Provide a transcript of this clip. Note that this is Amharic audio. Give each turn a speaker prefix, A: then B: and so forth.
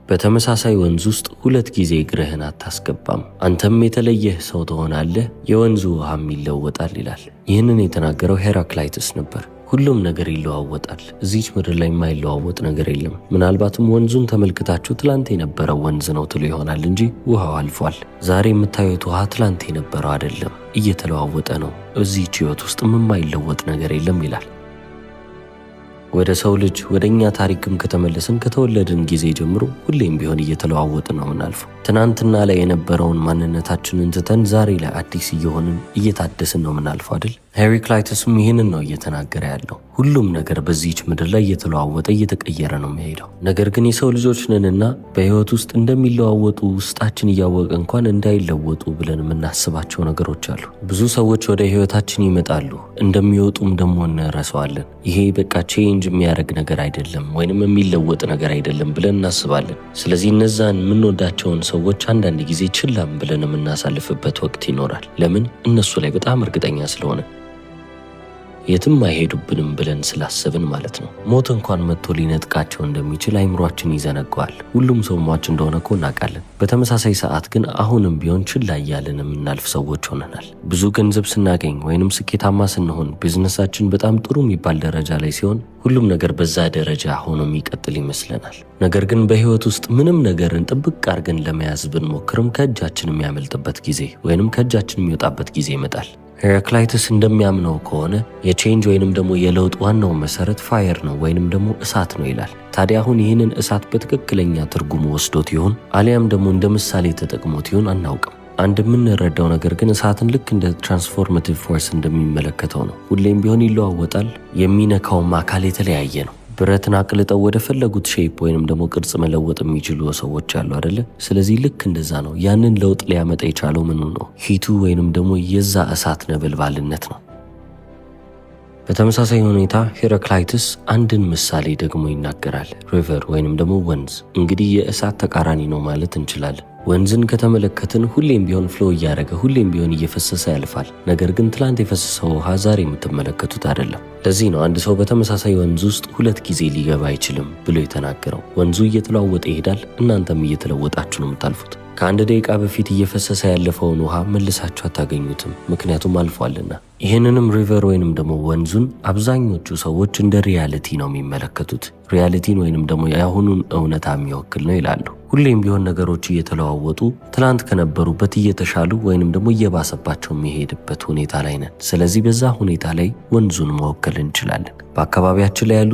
A: በተመሳሳይ ወንዝ ውስጥ ሁለት ጊዜ እግርህን አታስገባም፣ አንተም የተለየህ ሰው ትሆናለህ፣ የወንዙ ውሃም ይለወጣል ይላል። ይህንን የተናገረው ሄራክላይተስ ነበር። ሁሉም ነገር ይለዋወጣል። እዚች ምድር ላይ የማይለዋወጥ ነገር የለም። ምናልባትም ወንዙን ተመልክታችሁ ትላንት የነበረው ወንዝ ነው ትሉ ይሆናል እንጂ ውሃው አልፏል። ዛሬ የምታዩት ውሃ ትላንት የነበረው አይደለም፣ እየተለዋወጠ ነው። እዚች ሕይወት ውስጥ የማይለወጥ ነገር የለም ይላል። ወደ ሰው ልጅ ወደ እኛ ታሪክም ከተመለስን ከተወለድን ጊዜ ጀምሮ ሁሌም ቢሆን እየተለዋወጥን ነው የምናልፈው። ትናንትና ላይ የነበረውን ማንነታችንን ትተን ዛሬ ላይ አዲስ እየሆንን እየታደስን ነው የምናልፈው አይደል? ሄራክላይተስም ይህንን ነው እየተናገረ ያለው። ሁሉም ነገር በዚህች ምድር ላይ እየተለዋወጠ እየተቀየረ ነው የሚሄደው። ነገር ግን የሰው ልጆች ነንና በሕይወት ውስጥ እንደሚለዋወጡ ውስጣችን እያወቀ እንኳን እንዳይለወጡ ብለን የምናስባቸው ነገሮች አሉ። ብዙ ሰዎች ወደ ሕይወታችን ይመጣሉ፣ እንደሚወጡም ደግሞ እንረሳዋለን። ይሄ በቃ ቼንጅ የሚያደርግ ነገር አይደለም ወይንም የሚለወጥ ነገር አይደለም ብለን እናስባለን። ስለዚህ እነዛን የምንወዳቸውን ሰዎች አንዳንድ ጊዜ ችላም ብለን የምናሳልፍበት ወቅት ይኖራል። ለምን? እነሱ ላይ በጣም እርግጠኛ ስለሆነ የትም አይሄዱብንም ብለን ስላሰብን ማለት ነው። ሞት እንኳን መጥቶ ሊነጥቃቸው እንደሚችል አይምሯችን ይዘነጋዋል። ሁሉም ሰው ሟች እንደሆነ እኮ እናውቃለን። በተመሳሳይ ሰዓት ግን አሁንም ቢሆን ችላ እያልን የምናልፍ ሰዎች ሆነናል። ብዙ ገንዘብ ስናገኝ ወይንም ስኬታማ ስንሆን፣ ቢዝነሳችን በጣም ጥሩ የሚባል ደረጃ ላይ ሲሆን ሁሉም ነገር በዛ ደረጃ ሆኖ የሚቀጥል ይመስለናል። ነገር ግን በሕይወት ውስጥ ምንም ነገርን ጥብቅ አድርገን ለመያዝ ብንሞክርም ከእጃችን የሚያመልጥበት ጊዜ ወይንም ከእጃችን የሚወጣበት ጊዜ ይመጣል። ሄራክላይተስ እንደሚያምነው ከሆነ የቼንጅ ወይንም ደግሞ የለውጥ ዋናው መሰረት ፋየር ነው ወይንም ደግሞ እሳት ነው ይላል። ታዲያ አሁን ይህንን እሳት በትክክለኛ ትርጉሙ ወስዶት ይሆን አሊያም ደግሞ እንደ ምሳሌ ተጠቅሞት ይሆን አናውቅም። አንድ የምንረዳው ነገር ግን እሳትን ልክ እንደ ትራንስፎርማቲቭ ፎርስ እንደሚመለከተው ነው። ሁሌም ቢሆን ይለዋወጣል። የሚነካውም አካል የተለያየ ነው። ብረትን አቅልጠው ወደ ፈለጉት ሼፕ ወይንም ደግሞ ቅርጽ መለወጥ የሚችሉ ሰዎች አሉ አይደለ? ስለዚህ ልክ እንደዛ ነው። ያንን ለውጥ ሊያመጣ የቻለው ምኑ ነው? ሂቱ ወይንም ደግሞ የዛ እሳት ነበልባልነት ነው። በተመሳሳይ ሁኔታ ሄራክላይተስ አንድን ምሳሌ ደግሞ ይናገራል። ሪቨር ወይንም ደግሞ ወንዝ እንግዲህ የእሳት ተቃራኒ ነው ማለት እንችላለን። ወንዝን ከተመለከትን ሁሌም ቢሆን ፍሎ እያደረገ ሁሌም ቢሆን እየፈሰሰ ያልፋል። ነገር ግን ትላንት የፈሰሰው ውሃ ዛሬ የምትመለከቱት አይደለም። ለዚህ ነው አንድ ሰው በተመሳሳይ ወንዝ ውስጥ ሁለት ጊዜ ሊገባ አይችልም ብሎ የተናገረው። ወንዙ እየተለዋወጠ ይሄዳል፣ እናንተም እየተለወጣችሁ ነው የምታልፉት። ከአንድ ደቂቃ በፊት እየፈሰሰ ያለፈውን ውሃ መልሳችሁ አታገኙትም፣ ምክንያቱም አልፏልና። ይህንንም ሪቨር ወይንም ደግሞ ወንዙን አብዛኞቹ ሰዎች እንደ ሪያሊቲ ነው የሚመለከቱት። ሪያሊቲን ወይንም ደግሞ የአሁኑን እውነታ የሚወክል ነው ይላሉ። ሁሌም ቢሆን ነገሮች እየተለዋወጡ ትላንት ከነበሩበት እየተሻሉ ወይንም ደግሞ እየባሰባቸው የሚሄድበት ሁኔታ ላይ ነን። ስለዚህ በዛ ሁኔታ ላይ ወንዙን መወከል እንችላለን። በአካባቢያችን ላይ ያሉ